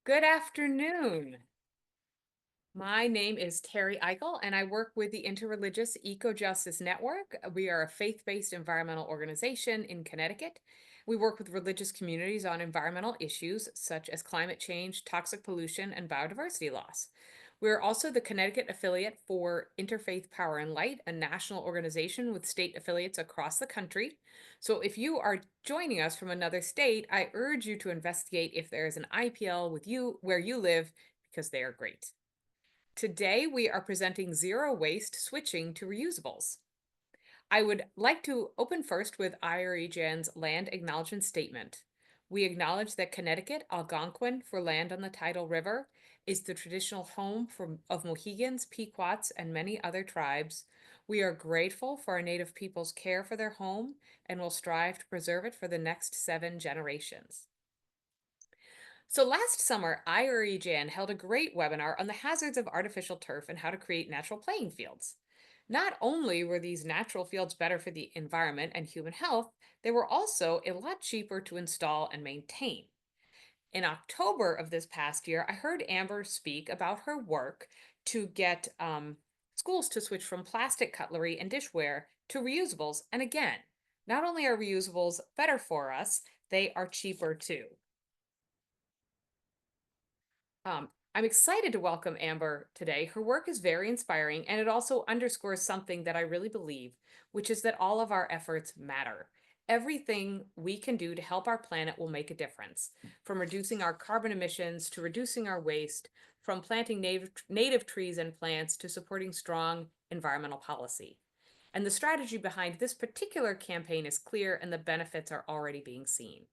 Good afternoon. My name is Terry Eichel, and I work with the Interreligious Eco Justice Network. We are a faith-based environmental organization in Connecticut. We work with religious communities on environmental issues such as climate change, toxic pollution, and biodiversity loss. We're also the Connecticut affiliate for Interfaith Power and Light, a national organization with state affiliates across the country. So if you are joining us from another state, I urge you to investigate if there is an IPL with you where you live because they are great. Today, we are presenting zero waste switching to reusables. I would like to open first with IREJN's Land Acknowledgement Statement. We acknowledge that Connecticut, Algonquin for land on the Tidal River, is the traditional home of Mohegans, Pequots, and many other tribes. We are grateful for our Native people's care for their home and will strive to preserve it for the next 7 generations. So last summer, IREJN held a great webinar on the hazards of artificial turf and how to create natural playing fields. Not only were these natural fields better for the environment and human health, they were also a lot cheaper to install and maintain. In October of this past year, I heard Amber speak about her work to get schools to switch from plastic cutlery and dishware to reusables. And again, not only are reusables better for us, they are cheaper too. I'm excited to welcome Amber today. Her work is very inspiring, and it also underscores something that I really believe, which is that all of our efforts matter. Everything we can do to help our planet will make a difference, from reducing our carbon emissions to reducing our waste, from planting native trees and plants to supporting strong environmental policy. And the strategy behind this particular campaign is clear, and the benefits are already being seen.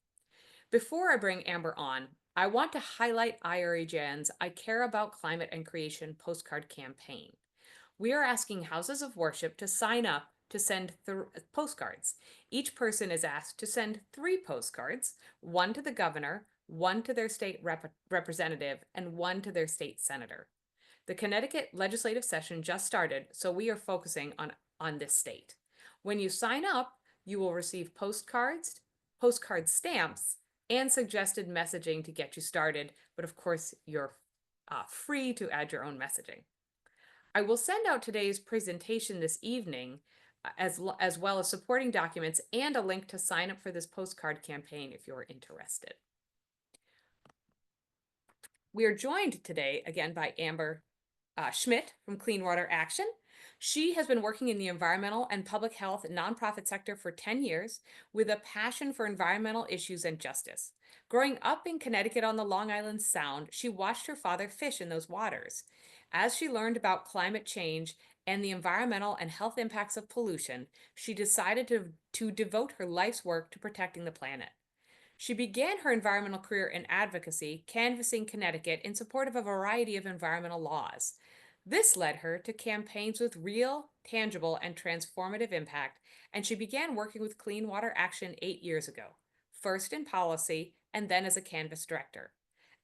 Before I bring Amber on, I want to highlight IREJN's I Care About Climate and Creation postcard campaign. We are asking houses of worship to sign up to send postcards. Each person is asked to send 3 postcards, one to the governor, one to their state representative, and one to their state senator. The Connecticut legislative session just started, so we are focusing on this state. When you sign up, you will receive postcard stamps, and suggested messaging to get you started, but of course, you're free to add your own messaging. I will send out today's presentation this evening, as well as supporting documents and a link to sign up for this postcard campaign if you're interested. We are joined today again by Amber Schmidt from Clean Water Action. She has been working in the environmental and public health nonprofit sector for 10 years with a passion for environmental issues and justice. Growing up in Connecticut on the Long Island Sound, she watched her father fish in those waters. As she learned about climate change and the environmental and health impacts of pollution, she decided to devote her life's work to protecting the planet. She began her environmental career in advocacy, canvassing Connecticut in support of a variety of environmental laws. This led her to campaigns with real, tangible, and transformative impact, and she began working with Clean Water Action 8 years ago, first in policy and then as a canvass director.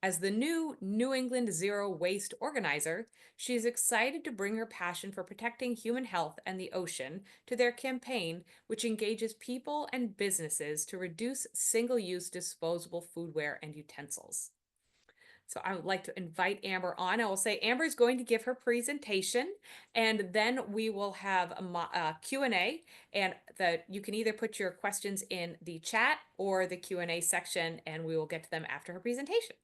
As the new New England Zero Waste organizer, she is excited to bring her passion for protecting human health and the ocean to their campaign, which engages people and businesses to reduce single-use disposable foodware and utensils. So I would like to invite Amber on. I will say Amber is going to give her presentation, and then we will have a Q&A, and you can either put your questions in the chat or the Q&A section, and we will get to them after her presentation.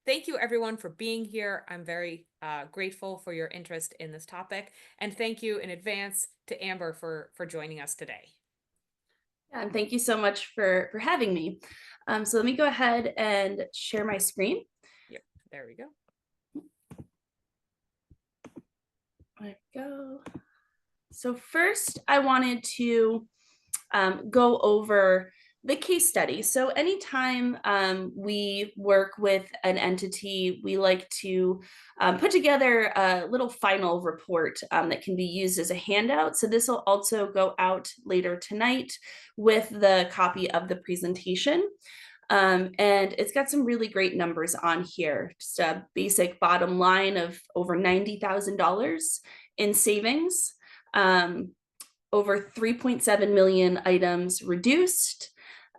Thank you everyone for being here. I'm very grateful for your interest in this topic, and thank you in advance to Amber for joining us today. Yeah, and thank you so much for having me. So let me go ahead and share my screen. Yep, there we go. There we go. So first, I wanted to go over the case study. So anytime we work with an entity, we like to put together a little final report that can be used as a handout. So this will also go out later tonight with the copy of the presentation. And it's got some really great numbers on here. Just a basic bottom line of over $90,000 in savings, over 3.7 million items reduced,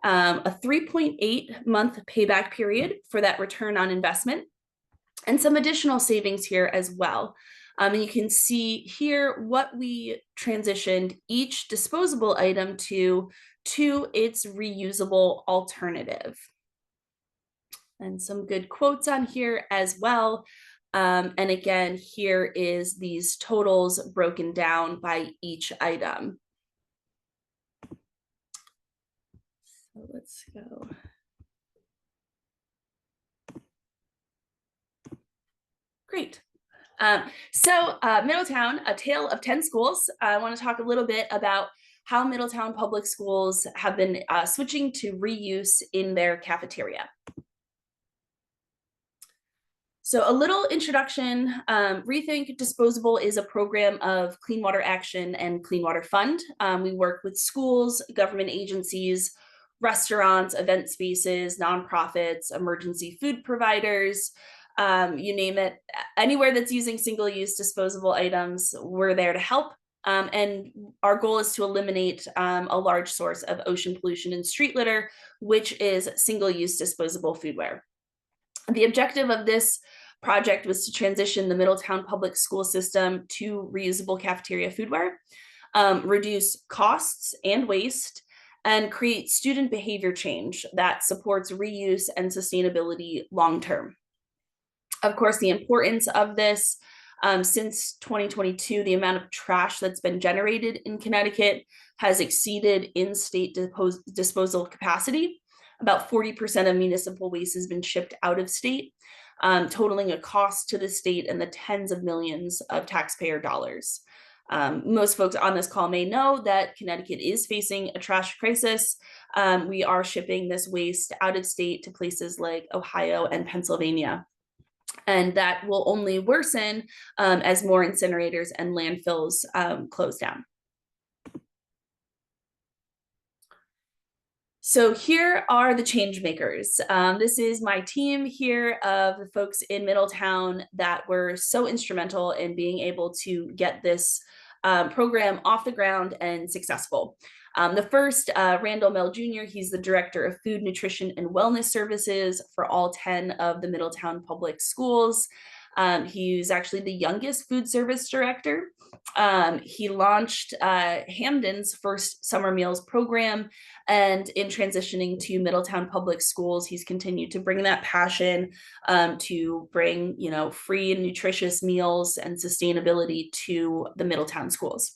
a 3.8-month payback period for that return on investment, and some additional savings here as well. And you can see here what we transitioned each disposable item to its reusable alternative. And some good quotes on here as well. And again, here is these totals broken down by each item. So let's go. Great. Middletown, a tale of 10 schools. I want to talk a little bit about how Middletown Public Schools have been switching to reuse in their cafeteria. So a little introduction, Rethink Disposable is a program of Clean Water Action and Clean Water Fund. We work with schools, government agencies, restaurants, event spaces, nonprofits, emergency food providers, you name it. Anywhere that's using single-use disposable items, we're there to help. And our goal is to eliminate a large source of ocean pollution and street litter, which is single-use disposable foodware. The objective of this project was to transition the Middletown public school system to reusable cafeteria foodware, reduce costs and waste, and create student behavior change that supports reuse and sustainability long-term. Of course, the importance of this, since 2022, the amount of trash that's been generated in Connecticut has exceeded in-state disposal capacity. About 40% of municipal waste has been shipped out of state, totaling a cost to the state in the tens of millions of taxpayer dollars. Most folks on this call may know that Connecticut is facing a trash crisis. We are shipping this waste out of state to places like Ohio and Pennsylvania. And that will only worsen as more incinerators and landfills close down. So here are the change makers. This is my team here of the folks in Middletown that were so instrumental in being able to get this program off the ground and successful. The first, Randall Mell Jr., he's the Director of Food, Nutrition, and Wellness Services for all 10 of the Middletown Public Schools. He's actually the youngest food service director. He launched Hamden's first summer meals program, and in transitioning to Middletown Public Schools, he's continued to bring that passion to bring, free and nutritious meals and sustainability to the Middletown schools.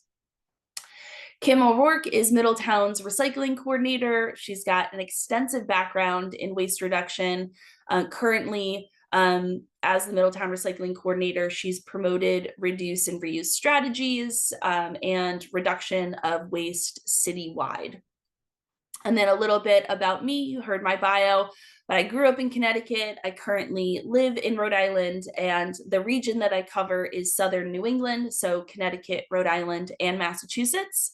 Kim O'Rourke is Middletown's recycling coordinator. She's got an extensive background in waste reduction. Currently, as the Middletown recycling coordinator, she's promoted reduce and reuse strategies and reduction of waste citywide. And then a little bit about me. You heard my bio, but I grew up in Connecticut. I currently live in Rhode Island, and the region that I cover is Southern New England, so Connecticut, Rhode Island, and Massachusetts.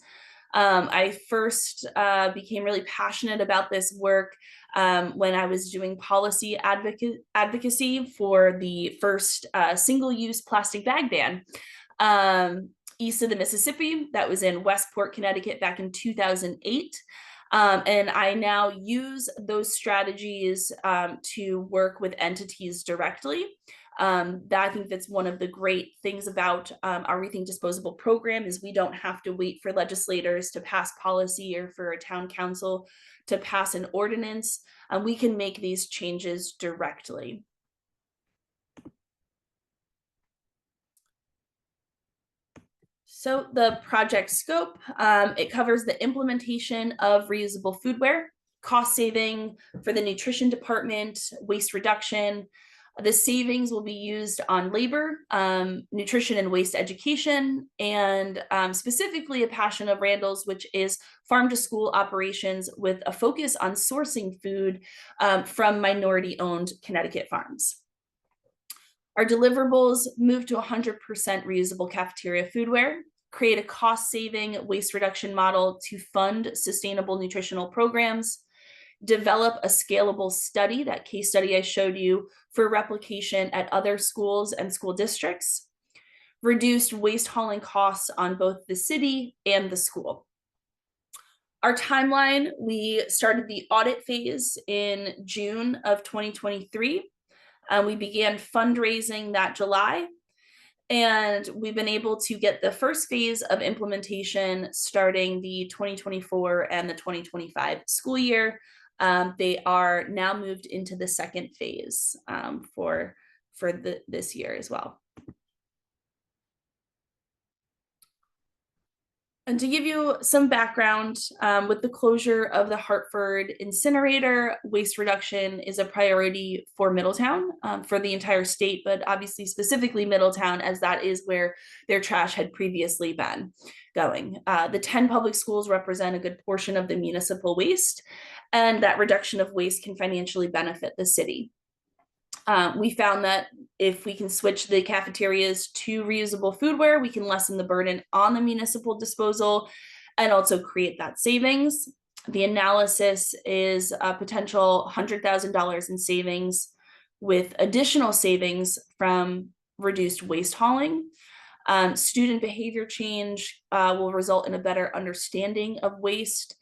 I first became really passionate about this work when I was doing policy advocacy for the first single-use plastic bag ban east of the Mississippi. That was in Westport, Connecticut back in 2008. And I now use those strategies to work with entities directly. I think that's one of the great things about our Rethink Disposable program is we don't have to wait for legislators to pass policy or for a town council to pass an ordinance. We can make these changes directly. So the project scope, it covers the implementation of reusable foodware, cost saving for the nutrition department, waste reduction. The savings will be used on labor, nutrition and waste education, and specifically a passion of Randall's, which is farm to school operations with a focus on sourcing food from minority-owned Connecticut farms. Our deliverables move to 100% reusable cafeteria foodware, create a cost-saving waste reduction model to fund sustainable nutritional programs, develop a scalable study, that case study I showed you, for replication at other schools and school districts, reduced waste hauling costs on both the city and the school. Our timeline, we started the audit phase in June of 2023. We began fundraising that July, and we've been able to get the first phase of implementation starting the 2024 and the 2025 school year. They are now moved into the second phase for this year as well. And to give you some background, with the closure of the Hartford incinerator, waste reduction is a priority for Middletown, for the entire state, but obviously specifically Middletown, as that is where their trash had previously been going. The 10 public schools represent a good portion of the municipal waste, and that reduction of waste can financially benefit the city. We found that if we can switch the cafeterias to reusable foodware, we can lessen the burden on the municipal disposal and also create that savings. The analysis is a potential $100,000 in savings, with additional savings from reduced waste hauling. Student behavior change will result in a better understanding of waste,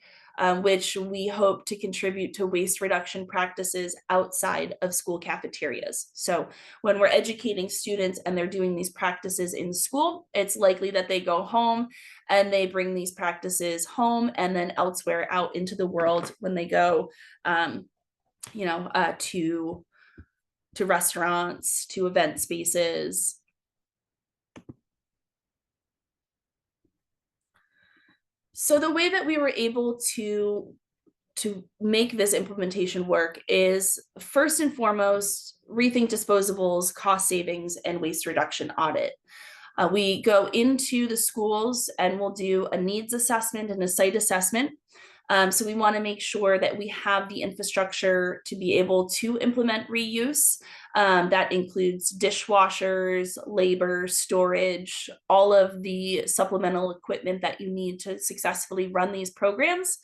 which we hope to contribute to waste reduction practices outside of school cafeterias. So when we're educating students and they're doing these practices in school, it's likely that they go home and they bring these practices home and then elsewhere out into the world when they go, to restaurants, to event spaces. So the way that we were able to make this implementation work is, first and foremost, rethink disposables, cost savings, and waste reduction audit. We go into the schools and we'll do a needs assessment and a site assessment. So we want to make sure that we have the infrastructure to be able to implement reuse. That includes dishwashers, labor, storage, all of the supplemental equipment that you need to successfully run these programs.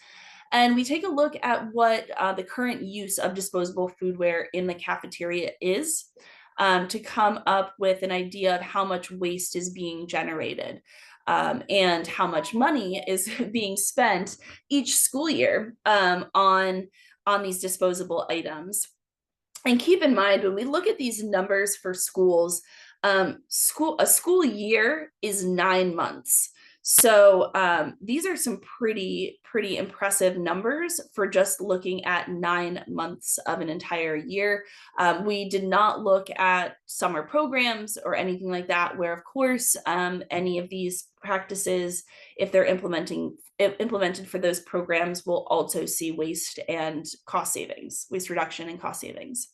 And we take a look at what the current use of disposable foodware in the cafeteria is, to come up with an idea of how much waste is being generated, and how much money is being spent each school year on these disposable items. And keep in mind, when we look at these numbers for schools, a school year is 9 months. So these are some pretty impressive numbers for just looking at 9 months of an entire year. We did not look at summer programs or anything like that, where of course any of these practices, if they're implemented for those programs, will also see waste and cost savings, waste reduction and cost savings.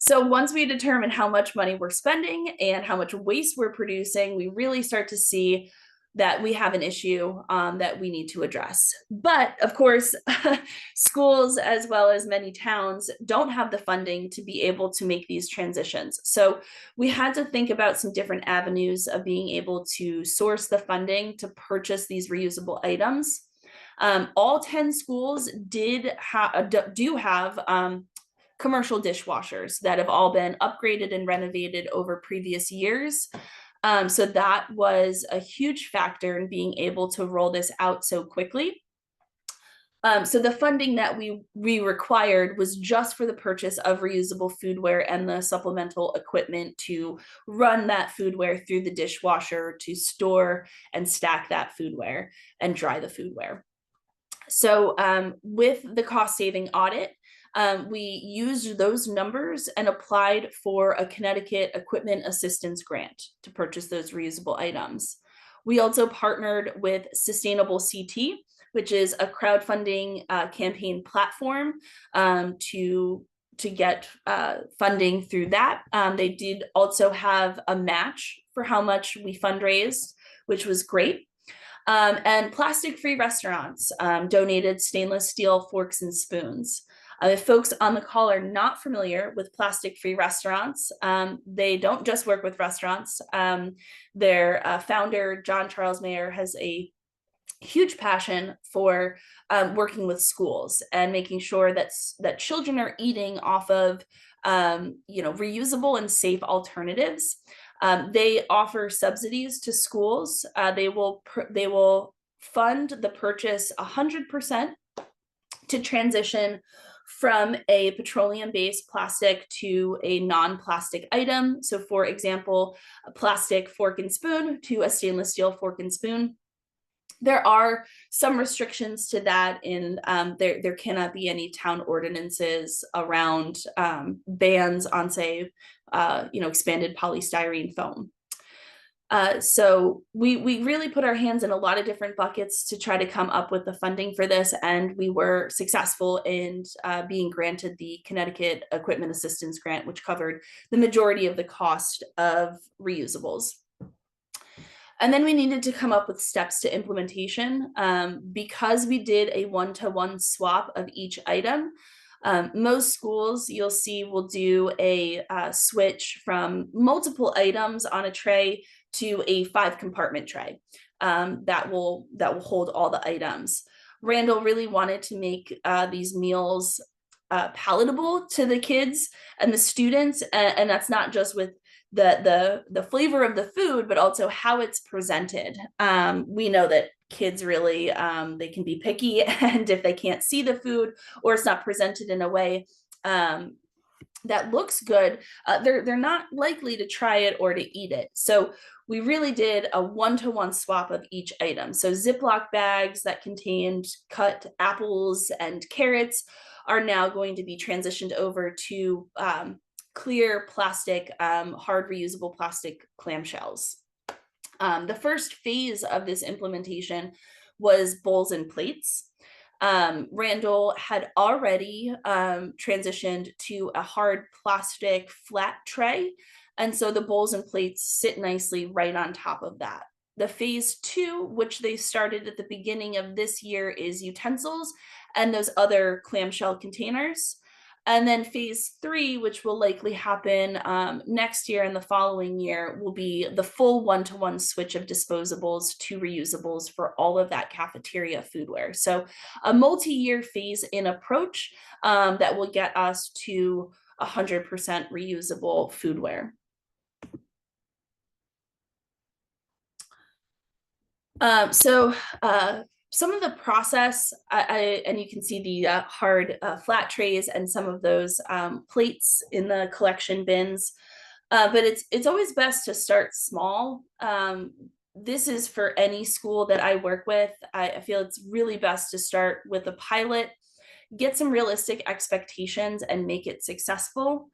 So once we determine how much money we're spending and how much waste we're producing, we really start to see that we have an issue that we need to address. But of course, schools, as well as many towns, don't have the funding to be able to make these transitions. So we had to think about some different avenues of being able to source the funding to purchase these reusable items. All 10 schools do have commercial dishwashers that have all been upgraded and renovated over previous years. So that was a huge factor in being able to roll this out so quickly. So the funding that we required was just for the purchase of reusable foodware and the supplemental equipment to run that foodware through the dishwasher, to store and stack that foodware and dry the foodware. So with the cost saving audit, we used those numbers and applied for a Connecticut Equipment Assistance Grant to purchase those reusable items. We also partnered with Sustainable CT, which is a crowdfunding campaign platform, to get funding through that. They did also have a match for how much we fundraised, which was great. And plastic-free restaurants donated stainless steel forks and spoons. If folks on the call are not familiar with plastic-free restaurants, they don't just work with restaurants. Their founder, John Charles Mayer, has a huge passion for working with schools and making sure that children are eating off of reusable and safe alternatives. They offer subsidies to schools. They will fund the purchase 100% to transition from a petroleum-based plastic to a non-plastic item. So for example, a plastic fork and spoon to a stainless steel fork and spoon. There are some restrictions to that in there cannot be any town ordinances around bans on, say, expanded polystyrene foam. So we really put our hands in a lot of different buckets to try to come up with the funding for this, and we were successful in being granted the Connecticut Equipment Assistance Grant, which covered the majority of the cost of reusables. And then we needed to come up with steps to implementation. Because we did a one-to-one swap of each item, most schools you'll see will do a switch from multiple items on a tray to a 5-compartment tray that will hold all the items. Randall really wanted to make these meals palatable to the kids and the students, and that's not just with the flavor of the food, but also how it's presented. We know that kids really they can be picky, and if they can't see the food or it's not presented in a way that looks good, they're not likely to try it or to eat it. So we really did a one-to-one swap of each item. So Ziploc bags that contained cut apples and carrots are now going to be transitioned over to clear plastic, hard reusable plastic clamshells. The first phase of this implementation was bowls and plates. Randall had already transitioned to a hard plastic flat tray, and so the bowls and plates sit nicely right on top of that. The phase 2, which they started at the beginning of this year, is utensils and those other clamshell containers. And then phase 3, which will likely happen next year and the following year, will be the full one-to-one switch of disposables to reusables for all of that cafeteria foodware. So a multi-year phase in approach that will get us to 100% reusable foodware. Some of the process, and you can see the hard flat trays and some of those plates in the collection bins, but it's always best to start small. This is for any school that I work with. I feel it's really best to start with a pilot, get some realistic expectations and make it successful.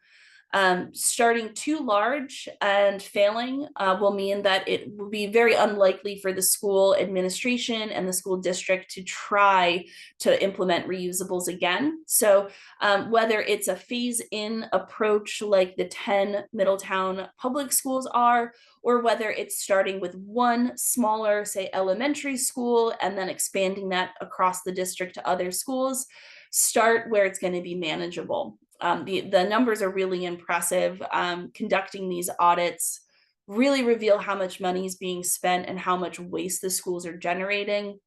Starting too large and failing will mean that it will be very unlikely for the school administration and the school district to try to implement reusables again. So whether it's a phase-in approach like the 10 Middletown public schools are, or whether it's starting with one smaller, say, elementary school and then expanding that across the district to other schools, start where it's going to be manageable. The numbers are really impressive. Conducting these audits really reveal how much money is being spent and how much waste the schools are generating.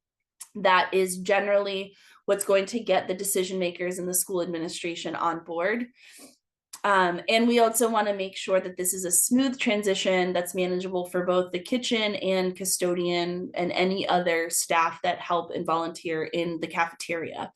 That is generally what's going to get the decision makers in the school administration on board. And we also want to make sure that this is a smooth transition that's manageable for both the kitchen and custodian and any other staff that help and volunteer in the cafeteria.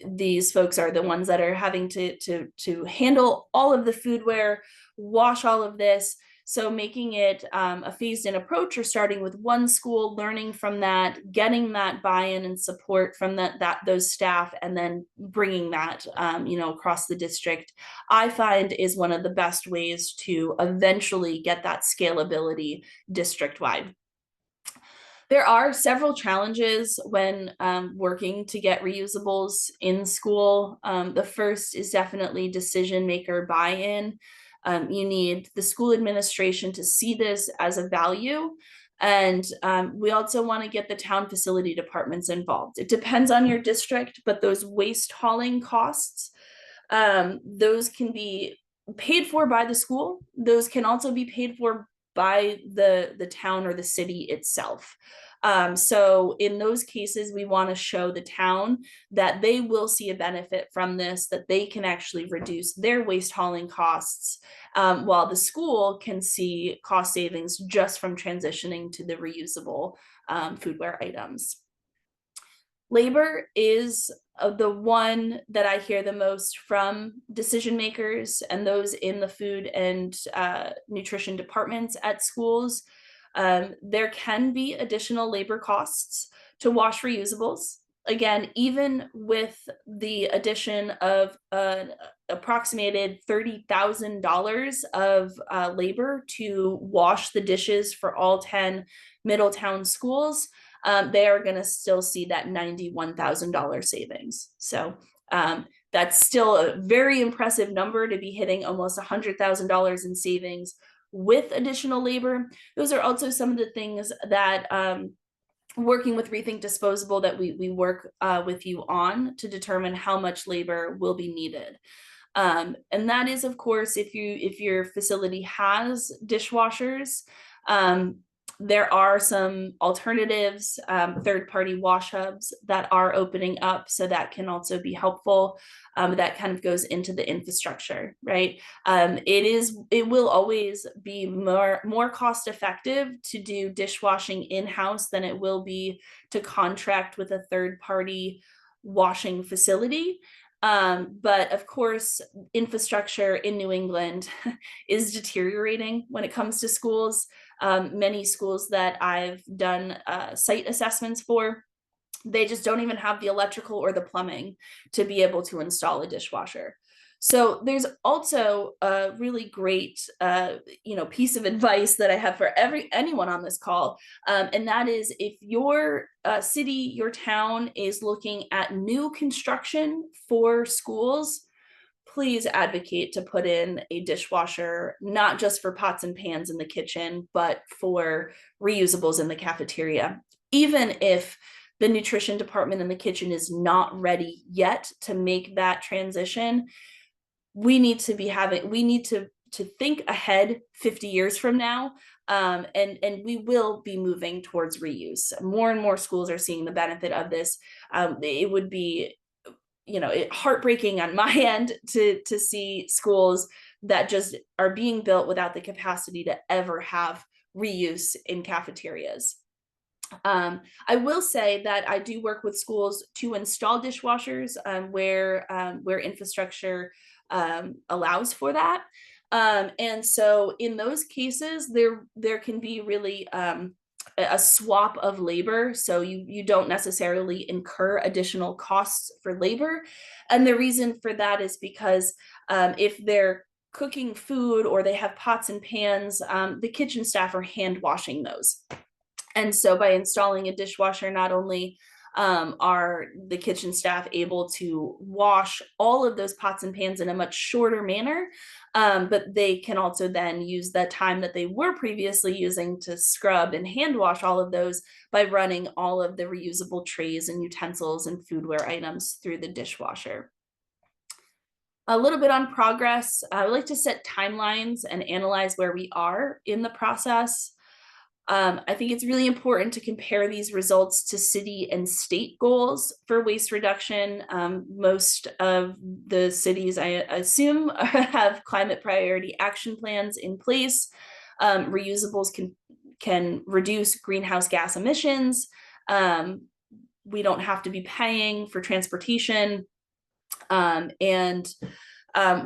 These folks are the ones that are having to handle all of the foodware, wash all of this. So making it a phased-in approach, or starting with one school, learning from that, getting that buy-in and support from those staff, and then bringing that across the district, I find is one of the best ways to eventually get that scalability district-wide. There are several challenges when working to get reusables in school. The first is definitely decision maker buy-in. You need the school administration to see this as a value. And we also want to get the town facility departments involved. It depends on your district, but those waste hauling costs, those can be paid for by the school. Those can also be paid for by the town or the city itself. So in those cases, we want to show the town that they will see a benefit from this, that they can actually reduce their waste hauling costs, while the school can see cost savings just from transitioning to the reusable foodware items. Labor is the one that I hear the most from decision makers and those in the food and nutrition departments at schools. There can be additional labor costs to wash reusables. Again, even with the addition of approximated $30,000 of labor to wash the dishes for all 10 Middletown schools, they are going to still see that $91,000 savings. So that's still a very impressive number to be hitting almost $100,000 in savings with additional labor. Those are also some of the things that working with Rethink Disposable that we work with you on to determine how much labor will be needed. And that is, of course, if your facility has dishwashers, there are some alternatives, third-party wash hubs that are opening up, so that can also be helpful. That kind of goes into the infrastructure, right? It will always be more cost effective to do dishwashing in-house than it will be to contract with a third-party washing facility. But of course, infrastructure in New England is deteriorating when it comes to schools. Many schools that I've done site assessments for, they just don't even have the electrical or the plumbing to be able to install a dishwasher. So there's also a really great, piece of advice that I have for anyone on this call, and that is if your city, your town is looking at new construction for schools, please advocate to put in a dishwasher, not just for pots and pans in the kitchen, but for reusables in the cafeteria. Even if the nutrition department in the kitchen is not ready yet to make that transition, we need to think ahead 50 years from now. And we will be moving towards reuse. More and more schools are seeing the benefit of this. It would be heartbreaking on my end to see schools that just are being built without the capacity to ever have reuse in cafeterias. I will say that I do work with schools to install dishwashers where infrastructure allows for that. And so in those cases, there can be really a swap of labor, so you don't necessarily incur additional costs for labor. And the reason for that is because if they're cooking food or they have pots and pans, the kitchen staff are hand washing those. And so by installing a dishwasher, not only are the kitchen staff able to wash all of those pots and pans in a much shorter manner, but they can also then use the time that they were previously using to scrub and hand wash all of those by running all of the reusable trays and utensils and foodware items through the dishwasher. A little bit on progress. I like to set timelines and analyze where we are in the process. I think it's really important to compare these results to city and state goals for waste reduction. Most of the cities, I assume, have climate priority action plans in place. Reusables can reduce greenhouse gas emissions. We don't have to be paying for transportation.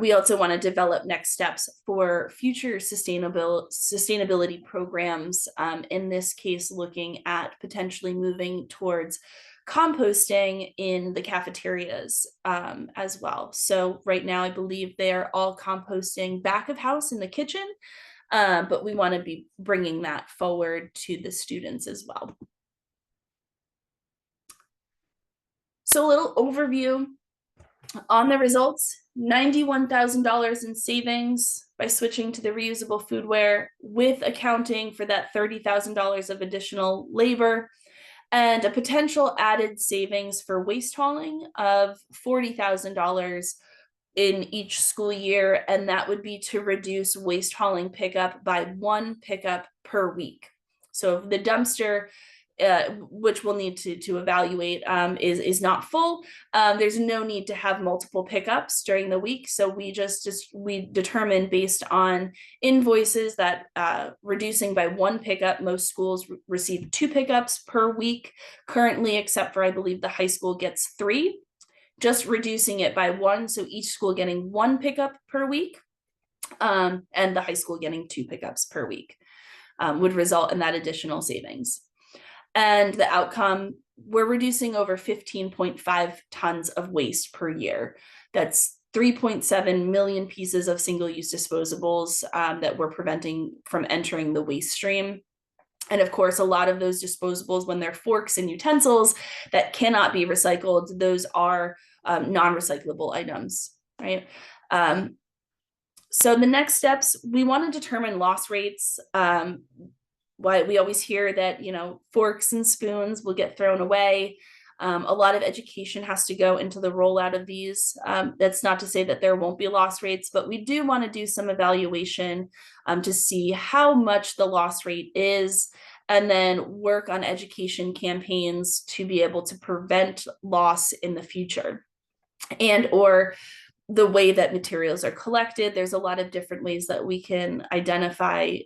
We also want to develop next steps for future sustainability programs, in this case, looking at potentially moving towards composting in the cafeterias as well. So right now, I believe they're all composting back of house in the kitchen, but we want to be bringing that forward to the students as well. So a little overview on the results. $91,000 in savings by switching to the reusable foodware, with accounting for that $30,000 of additional labor, and a potential added savings for waste hauling of $40,000 in each school year, and that would be to reduce waste hauling pickup by 1 pickup per week. So if the dumpster which we'll need to evaluate, is not full. There's no need to have multiple pickups during the week, so we determine based on invoices that reducing by one pickup. Most schools receive 2 pickups per week currently, except for I believe the high school gets 3. Just reducing it by 1, so each school getting 1 pickup per week, and the high school getting 2 pickups per week, would result in that additional savings. And the outcome, we're reducing over 15.5 tons of waste per year. That's 3.7 million pieces of single-use disposables that we're preventing from entering the waste stream. And of course, a lot of those disposables, when they're forks and utensils that cannot be recycled, those are non-recyclable items, right? So the next steps, we want to determine loss rates. Why we always hear that, forks and spoons will get thrown away. A lot of education has to go into the rollout of these. That's not to say that there won't be loss rates, but we do want to do some evaluation to see how much the loss rate is, and then work on education campaigns to be able to prevent loss in the future. And or the way that materials are collected. There's a lot of different ways that we can identify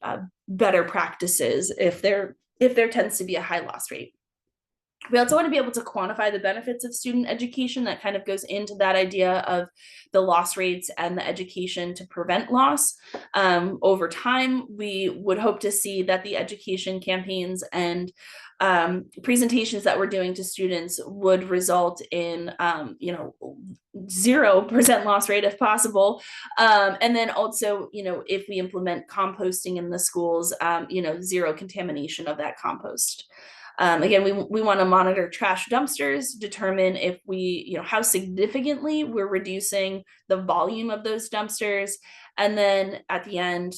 better practices if there tends to be a high loss rate. We also want to be able to quantify the benefits of student education. That kind of goes into that idea of the loss rates and the education to prevent loss. Over time, we would hope to see that the education campaigns and presentations that we're doing to students would result in 0% loss rate if possible, and then also if we implement composting in the schools, zero contamination of that compost. Again, we want to monitor trash dumpsters, determine if how significantly we're reducing the volume of those dumpsters, and then at the end,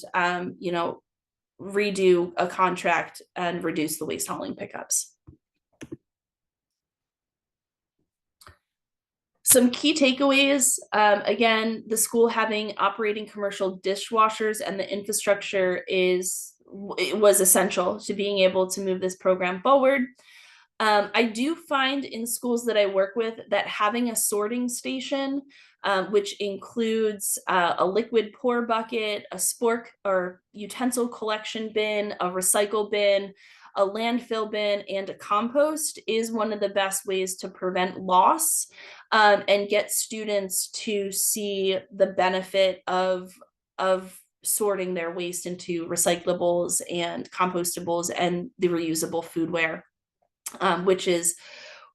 redo a contract and reduce the waste hauling pickups. Some key takeaways, again, the school having operating commercial dishwashers and the infrastructure was essential to being able to move this program forward. I do find in schools that I work with that having a sorting station, which includes a liquid pour bucket, a spork or utensil collection bin, a recycle bin, a landfill bin, and a compost, is one of the best ways to prevent loss and get students to see the benefit of sorting their waste into recyclables and compostables and the reusable foodware, which is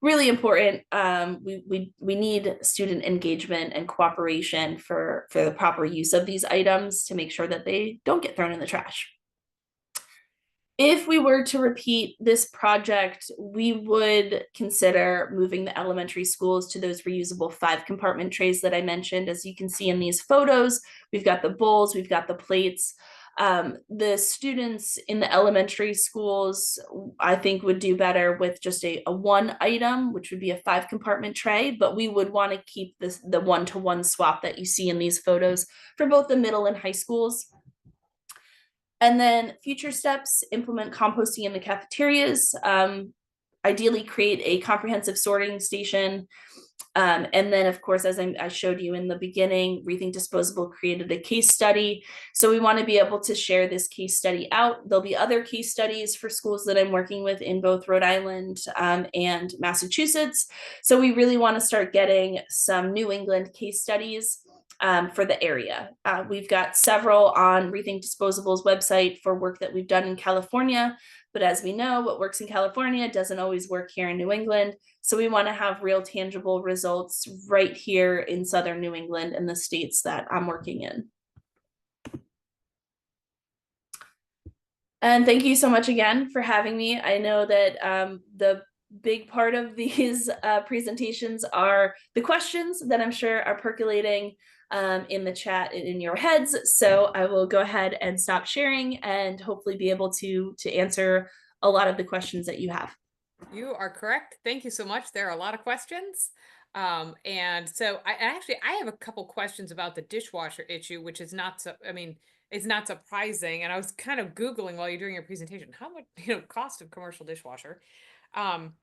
really important. We need student engagement and cooperation for the proper use of these items to make sure that they don't get thrown in the trash. If we were to repeat this project, we would consider moving the elementary schools to those reusable 5-compartment trays that I mentioned. As you can see in these photos, we've got the bowls, we've got the plates. The students in the elementary schools, I think, would do better with just a 1 item, which would be a 5-compartment tray, but we would want to keep the 1-to-1 swap that you see in these photos for both the middle and high schools. And then future steps, implement composting in the cafeterias, ideally create a comprehensive sorting station. And then, of course, as I showed you in the beginning, Rethink Disposable created a case study. So we want to be able to share this case study out. There'll be other case studies for schools that I'm working with in both Rhode Island and Massachusetts. So we really want to start getting some New England case studies for the area. We've got several on Rethink Disposable's website for work that we've done in California, but as we know, what works in California doesn't always work here in New England. So we want to have real tangible results right here in Southern New England and the states that I'm working in. And thank you so much again for having me. I know that the big part of these presentations are the questions that I'm sure are percolating in the chat and in your heads. So I will go ahead and stop sharing and hopefully be able to answer a lot of the questions that you have. You are correct. Thank you so much. There are a lot of questions. And so I have a couple questions about the dishwasher issue, which is not so, it's not surprising. And I was kind of Googling while you're doing your presentation, how much, cost of commercial dishwasher. Um,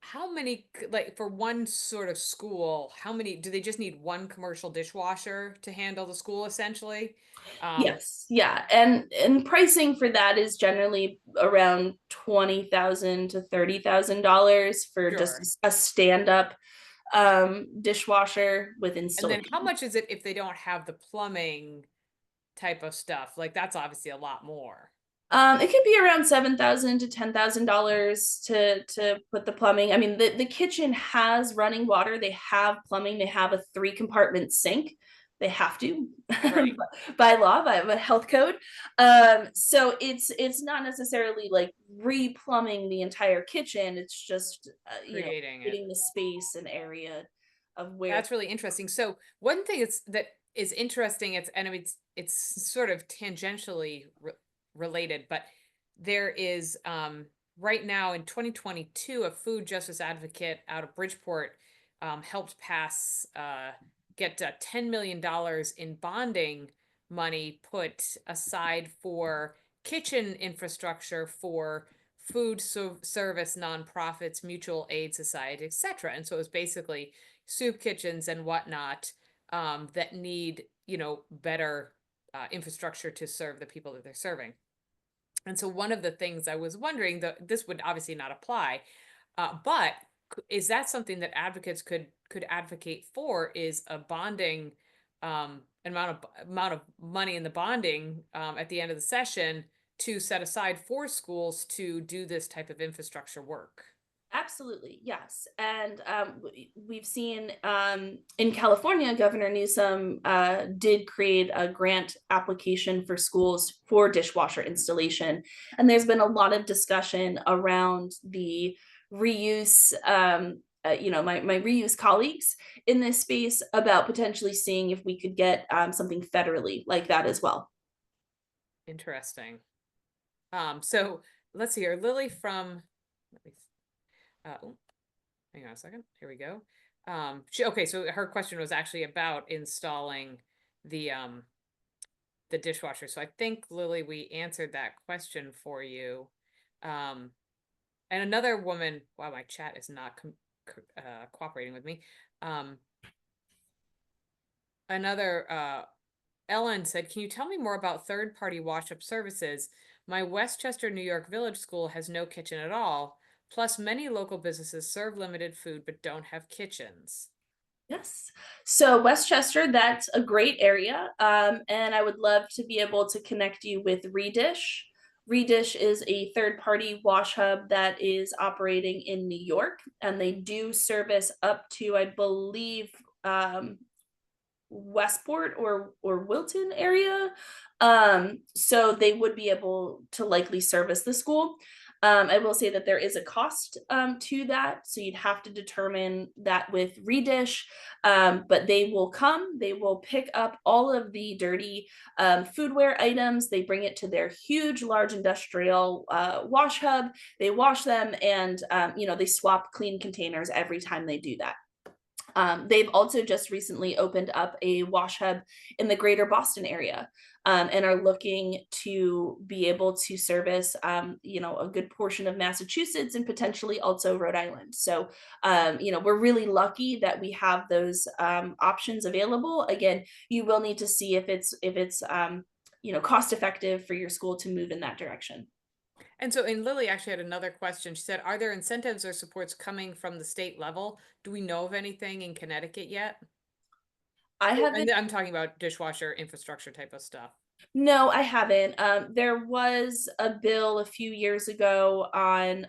how many, like for one sort of school, how many, do they just need one commercial dishwasher to handle the school essentially? Um, Yes, yeah, and pricing for that is generally around 20,000 to $30,000 for sure. just a stand-up dishwasher with And then how installation. much is it if they don't have the plumbing type of stuff? Like that's obviously a lot more. It could be around $7,000 to $10,000 to put the plumbing. I mean, the kitchen has running water. They have plumbing. They have a 3 compartment sink. They have to Right. by law, by a health code. So it's not necessarily like re-plumbing the entire kitchen. It's just Creating it. creating the space and area of where. That's really interesting. So one thing that is interesting, it's and it's sort of tangentially related, but there is right now in 2022 a food justice advocate out of Bridgeport helped pass get $10 million in bonding money put aside for kitchen infrastructure for service nonprofits, mutual aid society, etc. And so it was basically soup kitchens and whatnot that need, better infrastructure to serve the people that they're serving. And so one of the things I was wondering, that this would obviously not apply, but is that something that advocates could advocate for? Is a bonding amount of money in the bonding at the end of the session to set aside for schools to do this type of infrastructure work? Absolutely, yes. And we've seen in California, Governor Newsom did create a grant application for schools for dishwasher installation. And there's been a lot of discussion around the reuse. My reuse colleagues in this space about potentially seeing if we could get something federally like that as well. Interesting. So let's see here. Lily from, let me, oh, hang on a second. Here we go. Okay, so her question was actually about installing the um the dishwasher. So I think Lily, we answered that question for you. Um, and another woman, wow, my chat is not cooperating with me. Um, another Ellen said, "Can you tell me more about third-party wash-up services? My Westchester, New York Village School has no kitchen at all. Plus, many local businesses serve limited food but don't have kitchens." Yes. So Westchester, that's a great area. And I would love to be able to connect you with Redish. Redish is a third-party wash hub that is operating in New York, and they do service up to, I believe, Westport or Wilton area. So they would be able to likely service the school. I will say that there is a cost to that, so you'd have to determine that with Redish. But they will come, they will pick up all of the dirty foodware items, they bring it to their huge, large industrial wash hub, they wash them, and they swap clean containers every time they do that. They've also just recently opened up a wash hub in the greater Boston area, and are looking to be able to service, a good portion of Massachusetts and potentially also Rhode Island. So, we're really lucky that we have those options available. Again, you will need to see if it's cost effective for your school to move in that direction. And Lily actually had another question. She said, "Are there incentives or supports coming from the state level? Do we know of anything in Connecticut yet?" I haven't. And I'm talking about dishwasher infrastructure type of stuff. No, I haven't. There was a bill a few years ago on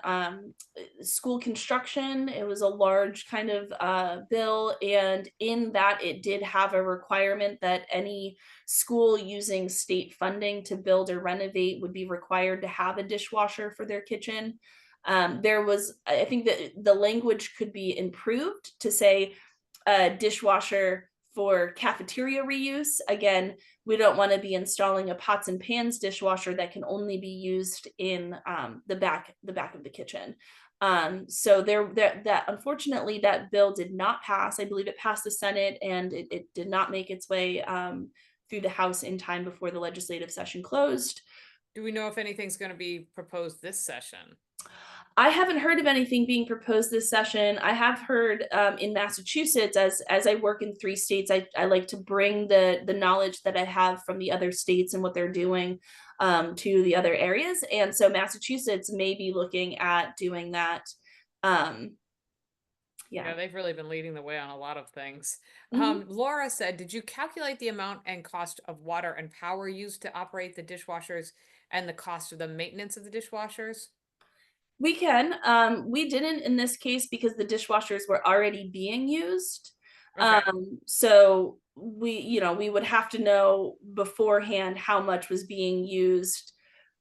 school construction. It was a large kind of bill, and in that, it did have a requirement that any school using state funding to build or renovate would be required to have a dishwasher for their kitchen. I think that the language could be improved to say a dishwasher for cafeteria reuse. Again, we don't want to be installing a pots and pans dishwasher that can only be used in the back of the kitchen. So that unfortunately that bill did not pass. I believe it passed the Senate, and it did not make its way through the House in time before the legislative session closed. Do we know if anything's going to be proposed this session? I haven't heard of anything being proposed this session. I have heard in Massachusetts, as I work in 3 states, I like to bring the knowledge that I have from the other states and what they're doing to the other areas. And so Massachusetts may be looking at doing that. Um, yeah. Yeah, they've really been leading the way on a lot of things. Mhm. Laura said, did you calculate the amount and cost of water and power used to operate the dishwashers and the cost of the maintenance of the dishwashers? We can. We didn't in this case because the dishwashers were already being used. Okay. So we would have to know beforehand how much was being used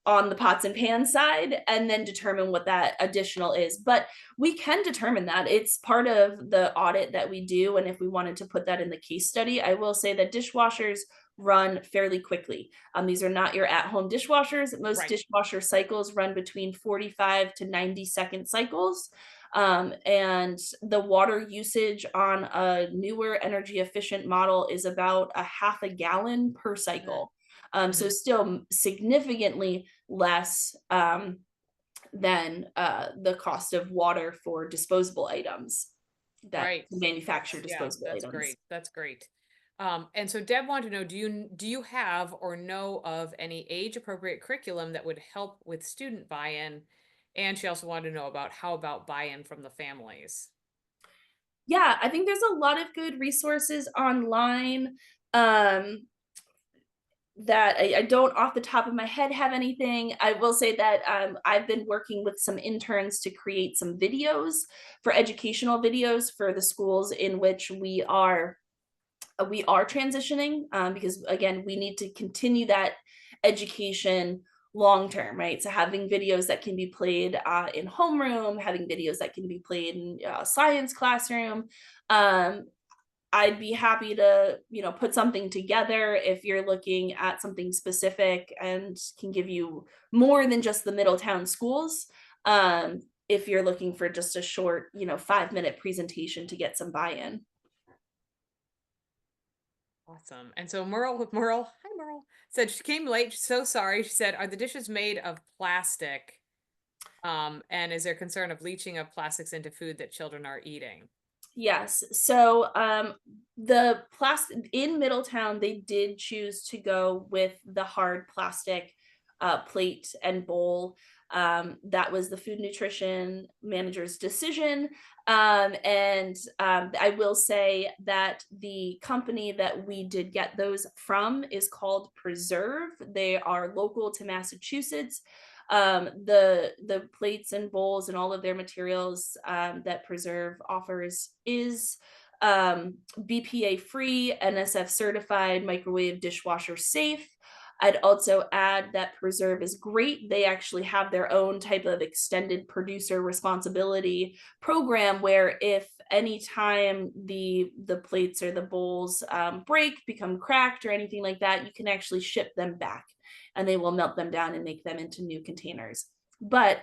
on the pots and pan side and then determine what that additional is. But we can determine that. It's part of the audit that we do. And if we wanted to put that in the case study, I will say that dishwashers run fairly quickly. These are not your at-home dishwashers. Most Right. dishwasher cycles run between 45 to 90-second cycles. And the water usage on a newer energy efficient model is about a half a gallon per cycle. So Mm-hmm. still significantly less than the cost of water for disposable items that Right. manufacture Yeah, disposable that's items. great. That's great. And so Deb wanted to know, do you have or know of any age appropriate curriculum that would help with student buy-in? And she also wanted to know about how about buy-in from the families? Yeah, I think there's a lot of good resources online. Um, that I don't off the top of my head have anything. I will say that I've been working with some interns to create some videos for educational videos for the schools in which we are transitioning because again we need to continue that education long term, right? So having videos that can be played in homeroom, having videos that can be played in science classroom. um, I'd be happy to, put something together if you're looking at something specific and can give you more than just the Middletown schools. If you're looking for just a short, 5-minute presentation to get some buy-in. Awesome. And so Merle, hi Merle, said she came late. She's so sorry. She said, are the dishes made of plastic? And is there concern of leaching of plastics into food that children are eating? Yes. So the plastic in Middletown, they did choose to go with the hard plastic plate and bowl. That was the food nutrition manager's decision. And I will say that the company that we did get those from is called Preserve. They are local to Massachusetts. The plates and bowls and all of their materials that Preserve offers is BPA free, NSF certified, microwave dishwasher safe. I'd also add that Preserve is great. They actually have their own type of extended producer responsibility program where if anytime the plates or the bowls break, become cracked or anything like that, you can actually ship them back and they will melt them down and make them into new containers. But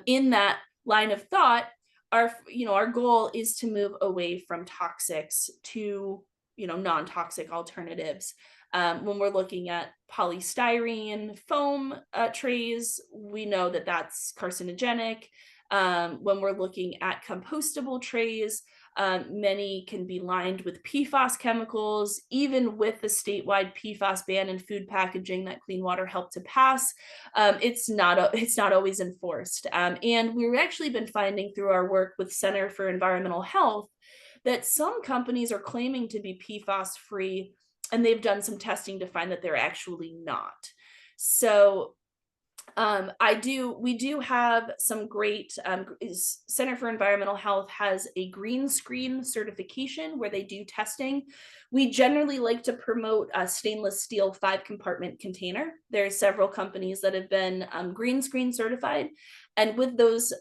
in that line of thought, our goal is to move away from toxics to non-toxic alternatives. When we're looking at polystyrene foam trays, we know that that's carcinogenic. When we're looking at compostable trays, many can be lined with PFAS chemicals. Even with the statewide PFAS ban in food packaging that Clean Water helped to pass, it's not always enforced. And we've actually been finding through our work with Center for Environmental Health that some companies are claiming to be PFAS free, and they've done some testing to find that they're actually not. So we do have some great Center for Environmental Health has a green screen certification where they do testing. We generally like to promote a stainless steel 5-compartment container. There are several companies that have been green screen certified, and with those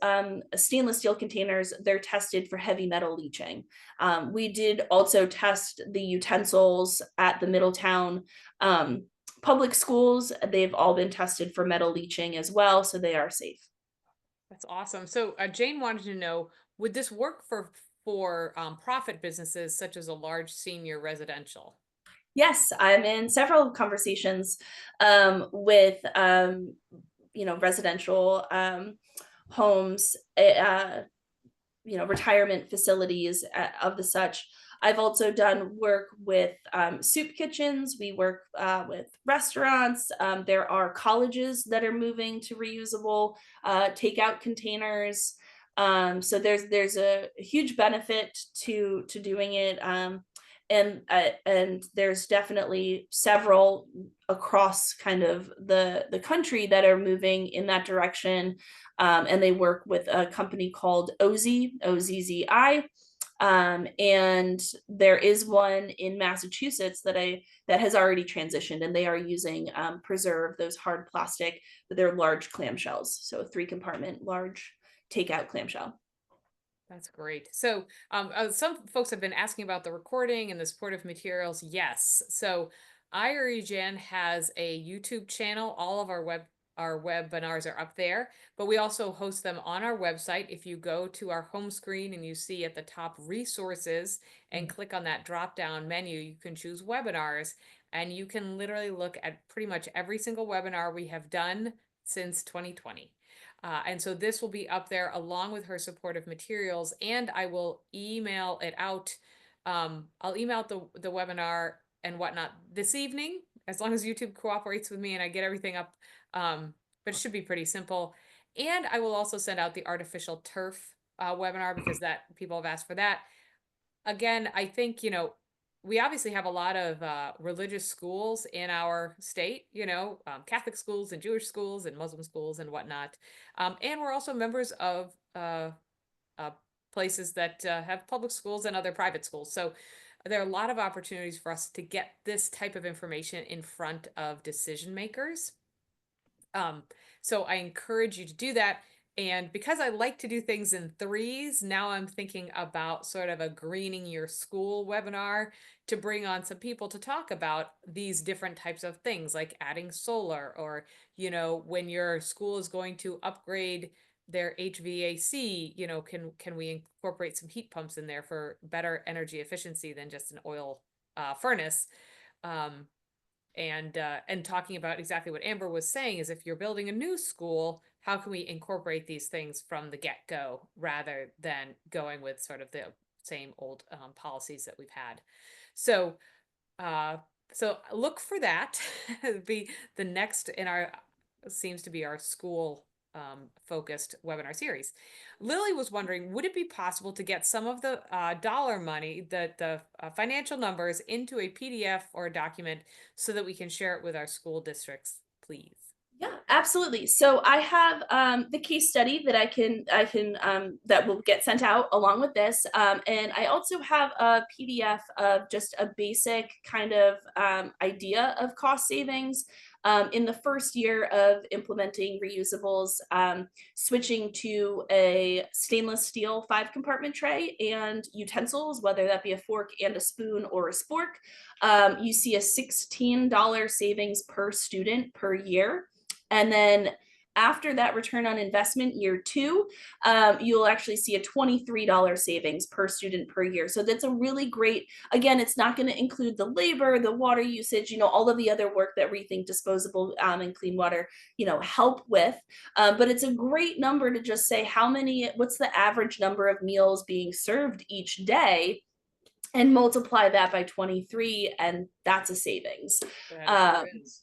stainless steel containers, they're tested for heavy metal leaching. We did also test the utensils at the Middletown public schools. They've all been tested for metal leaching as well, so they are safe. That's awesome. So Jane wanted to know, would this work for profit businesses such as a large senior residential? Yes, I'm in several conversations with residential homes, retirement facilities of the such. I've also done work with soup kitchens. We work with restaurants. There are colleges that are moving to reusable takeout containers. So there's a huge benefit to doing it. And there's definitely several across kind of the country that are moving in that direction. And they work with a company called OZI, OZZI. And there is one in Massachusetts that has already transitioned, and they are using preserve, those hard plastic, but they're large clamshells, so a 3-compartment large takeout clamshell. That's great. So, some folks have been asking about the recording and the supportive materials. Yes. So, IREJN has a YouTube channel. All of our webinars are up there, but we also host them on our website. If you go to our home screen and you see at the top resources and click on that drop down menu, you can choose webinars, and you can literally look at pretty much every single webinar we have done since 2020. And so this will be up there along with her supportive materials, and I will email it out. I'll email out the webinar and whatnot this evening, as long as YouTube cooperates with me and I get everything up. But it should be pretty simple. And I will also send out the artificial turf webinar, because that people have asked for that. Again, I think, we obviously have a lot of religious schools in our state, Catholic schools and Jewish schools and Muslim schools and whatnot. And we're also members of places that have public schools and other private schools. So there are a lot of opportunities for us to get this type of information in front of decision makers. So I encourage you to do that. And because I like to do things in threes, now I'm thinking about sort of a greening your school webinar to bring on some people to talk about these different types of things, like adding solar, or, when your school is going to upgrade their HVAC, can we incorporate some heat pumps in there for better energy efficiency than just an oil furnace? And talking about exactly what Amber was saying is, if you're building a new school, how can we incorporate these things from the get-go rather than going with sort of the same old policies that we've had. So so look for that. Be the next in our, seems to be our school focused webinar series. Lily was wondering, would it be possible to get some of the dollar money, the financial numbers, into a PDF or a document so that we can share it with our school districts, please? Yeah, absolutely. So I have the case study that I can that will get sent out along with this, and I also have a PDF of just a basic kind of idea of cost savings in the first year of implementing reusables, switching to a stainless steel 5-compartment tray and utensils, whether that be a fork and a spoon or a spork. You see a $16 savings per student per year. And then after that return on investment, year 2, you'll actually see a $23 savings per student per year. So that's a really great, again, it's not going to include the labor, the water usage, all of the other work that Rethink Disposable and Clean Water, help with. But it's a great number to just say what's the average number of meals being served each day, and multiply that by 23, and that's a savings.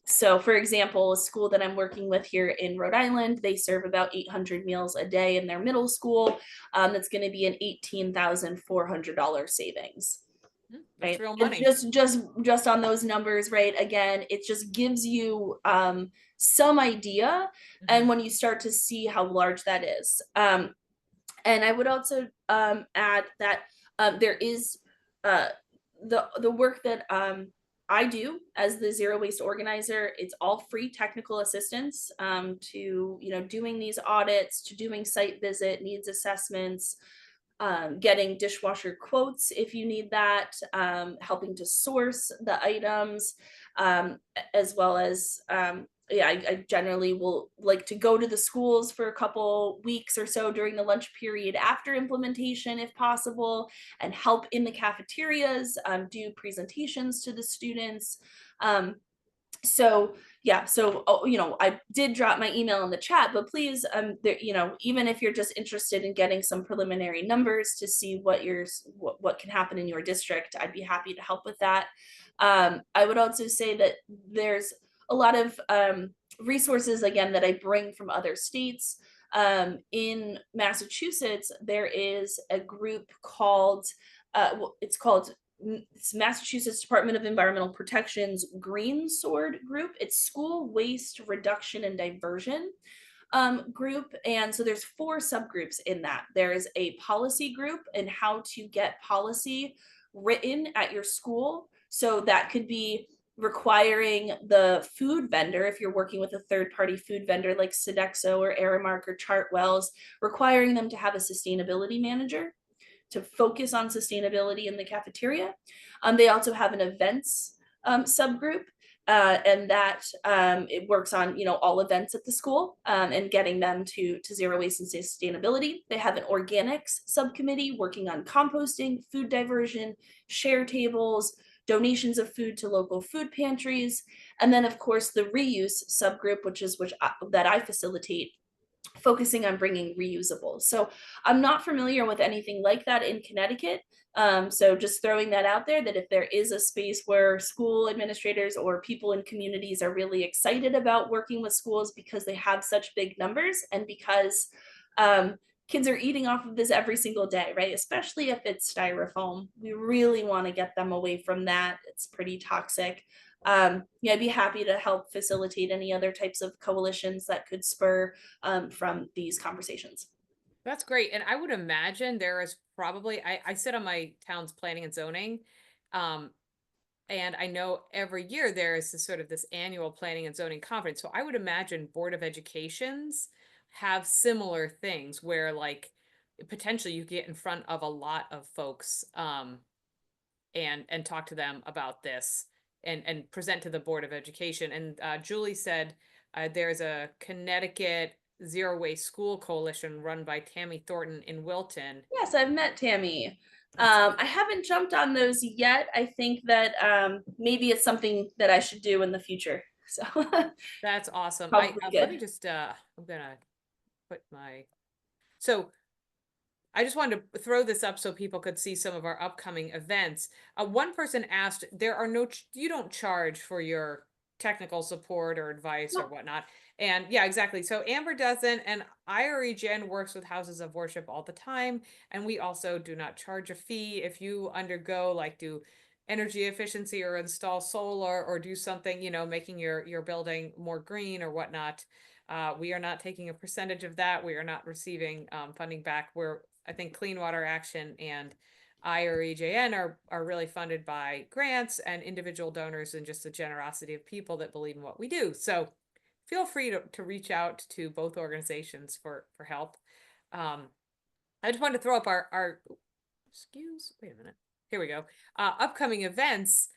So for example, a school that I'm working with here in Rhode Island, they serve about 800 meals a day in their middle school. That's going to be an $18,400 savings. That's right? real money. Just on those numbers, right? Again, it just gives you some idea, and when you start to see how large that is. And I would also add that there is the work that I do as the zero waste organizer. It's all free technical assistance to doing these audits, to doing site visit needs assessments, getting dishwasher quotes if you need that, helping to source the items, as well as I generally will like to go to the schools for a couple weeks or so during the lunch period after implementation, if possible, and help in the cafeterias, do presentations to the students. So yeah, so I did drop my email in the chat, but please, there, even if you're just interested in getting some preliminary numbers to see what can happen in your district, I'd be happy to help with that. I would also say that there's a lot of resources again that I bring from other states. In Massachusetts, there is a group called it's called it's Massachusetts Department of Environmental Protection's Green Sword Group. It's School Waste Reduction and Diversion group. And so there's 4 subgroups in that. There is a policy group and how to get policy written at your school. So that could be requiring the food vendor, if you're working with a third-party food vendor like Sodexo or Aramark or Chartwells, requiring them to have a sustainability manager to focus on sustainability in the cafeteria. They also have an events subgroup, and that it works on all events at the school and getting them to zero waste and sustainability. They have an organics subcommittee working on composting, food diversion, share tables, donations of food to local food pantries, and then of course the reuse subgroup, that I facilitate, focusing on bringing reusables. So I'm not familiar with anything like that in Connecticut. So just throwing that out there, that if there is a space where school administrators or people in communities are really excited about working with schools because they have such big numbers and because kids are eating off of this every single day, right? Especially if it's styrofoam. We really want to get them away from that. It's pretty toxic. Yeah, I'd be happy to help facilitate any other types of coalitions that could spur from these conversations. That's great. And I would imagine there is probably, I sit on my town's planning and zoning. Um, and I know every year there is this annual planning and zoning conference. So I would imagine Board of Educations have similar things where like potentially you get in front of a lot of folks and talk to them about this and present to the Board of Education. And Julie said there's a Connecticut Zero Waste School Coalition run by Tammy Thornton in Wilton. Yes, I've met Tammy. That's I haven't jumped on those yet. I think that maybe it's something that I should do in the future. So that's awesome. I probably let me good. just I'm gonna put my so I just wanted to throw this up so people could see some of our upcoming events. One person asked, you don't charge for your technical support or advice or No. whatnot. And yeah, exactly. So Amber doesn't, and IREJN works with houses of worship all the time. And we also do not charge a fee if you undergo, like do energy efficiency or install solar or do something, making your building more green or whatnot. We are not taking a percentage of that. We are not receiving funding back. I think Clean Water Action and IREJN are really funded by grants and individual donors and just the generosity of people that believe in what we do. So feel free to reach out to both organizations for help. I just wanted to throw up our wait a minute. Here we go. Upcoming events.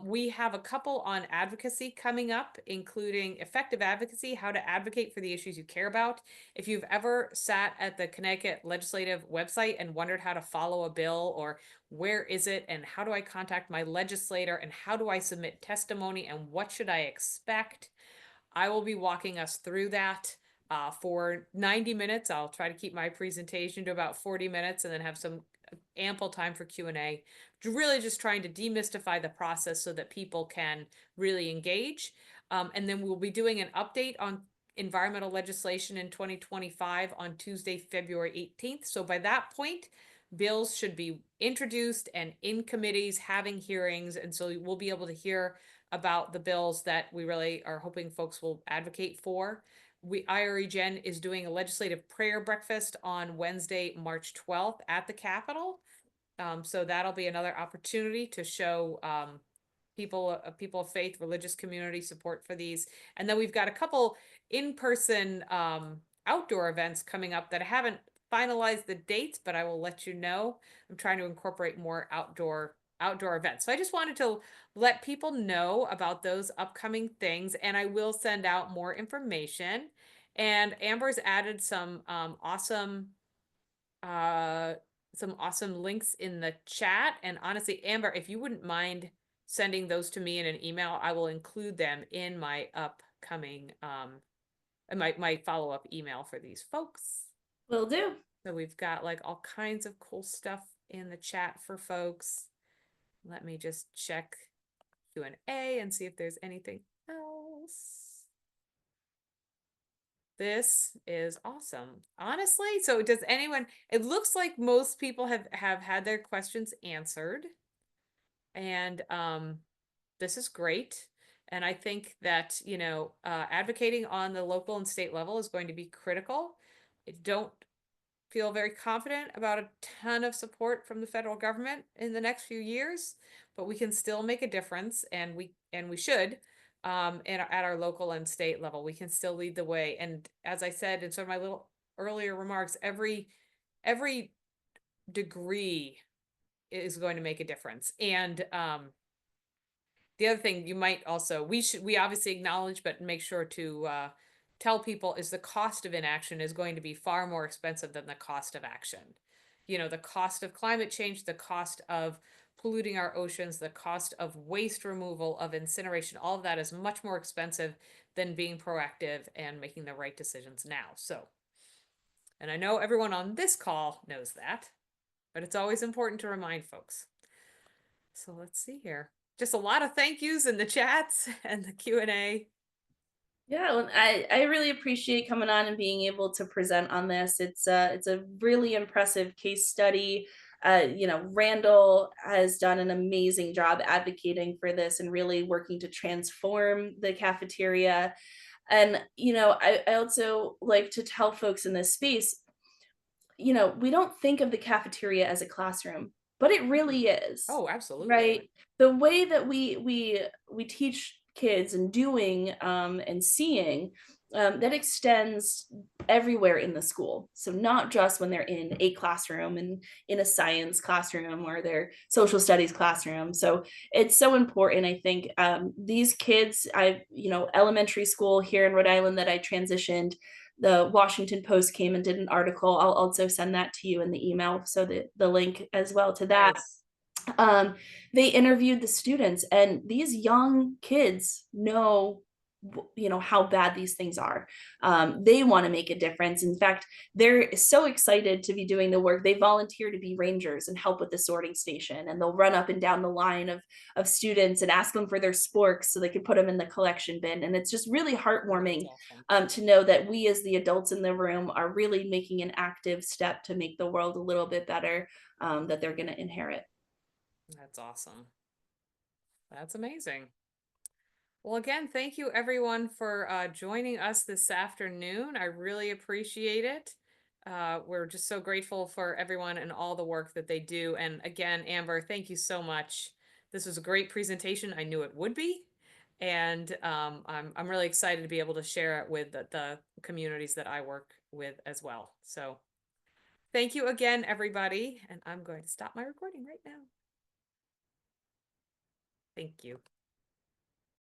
We have a couple on advocacy coming up, including effective advocacy, how to advocate for the issues you care about. If you've ever sat at the Connecticut legislative website and wondered how to follow a bill or where is it and how do I contact my legislator and how do I submit testimony and what should I expect, I will be walking us through that for 90 minutes. I'll try to keep my presentation to about 40 minutes and then have some ample time for Q&A. Really just trying to demystify the process so that people can really engage. And then we'll be doing an update on environmental legislation in 2025 on Tuesday, February 18th. So by that point, bills should be introduced and in committees having hearings. And so we'll be able to hear about the bills that we really are hoping folks will advocate for. IREJN is doing a legislative prayer breakfast on Wednesday, March 12th at the Capitol. So that'll be another opportunity to show people of faith, religious community support for these. And then we've got a couple in-person outdoor events coming up that I haven't finalized the dates, but I will let you know. I'm trying to incorporate more outdoor events. So I just wanted to let people know about those upcoming things, and I will send out more information. And Amber's added some awesome links in the chat. And honestly, Amber, if you wouldn't mind sending those to me in an email, I will include them in my upcoming, my follow-up email for these folks. Will do. So we've got like all kinds of cool stuff in the chat for folks. Let me just check Q&A and see if there's anything else. This is awesome. Honestly, so does anyone, it looks like most people have had their questions answered. And this is great. And I think that, you know, advocating on the local and state level is going to be critical. I don't feel very confident about a ton of support from the federal government in the next few years, but we can still make a difference, and we should, at our local and state level. We can still lead the way. And as I said in some of my little earlier remarks, every degree is going to make a difference. And the other thing you might also, we obviously acknowledge, but make sure to tell people, is the cost of inaction is going to be far more expensive than the cost of action. You know, the cost of climate change, the cost of polluting our oceans, the cost of waste removal, of incineration, all of that is much more expensive than being proactive and making the right decisions now. So, and I know everyone on this call knows that, but it's always important to remind folks. So let's see here. Just a lot of thank yous in the chats and the Q&A. Yeah, well, I really appreciate coming on and being able to present on this. It's a really impressive case study. You know, Randall has done an amazing job advocating for this and really working to transform the cafeteria. And you know, I also like to tell folks in this space, you know, we don't think of the cafeteria as a classroom, but it really is. Oh, absolutely. Right? The way that we teach kids and doing and seeing, that extends everywhere in the school. So not just when they're in a classroom and in a science classroom or their social studies classroom. So it's so important. I think these kids, you know, elementary school here in Rhode Island that I transitioned, the Washington Post came and did an article. I'll also send that to you in the email, so the link as well to that. Nice. um, they interviewed the students, and these young kids know, you know, how bad these things are. They want to make a difference. In fact, they're so excited to be doing the work. They volunteer to be rangers and help with the sorting station, and they'll run up and down the line of students and ask them for their sporks so they can put them in the collection bin. And it's just really heartwarming Awesome. to know that we as the adults in the room are really making an active step to make the world a little bit better, that they're going to inherit. That's awesome. That's amazing. Well, again, thank you everyone for joining us this afternoon. I really appreciate it. We're just so grateful for everyone and all the work that they do. And again, Amber, thank you so much. This was a great presentation. I knew it would be. And I'm really excited to be able to share it with the communities that I work with as well. So thank you again, everybody. And I'm going to stop my recording right now. Thank you.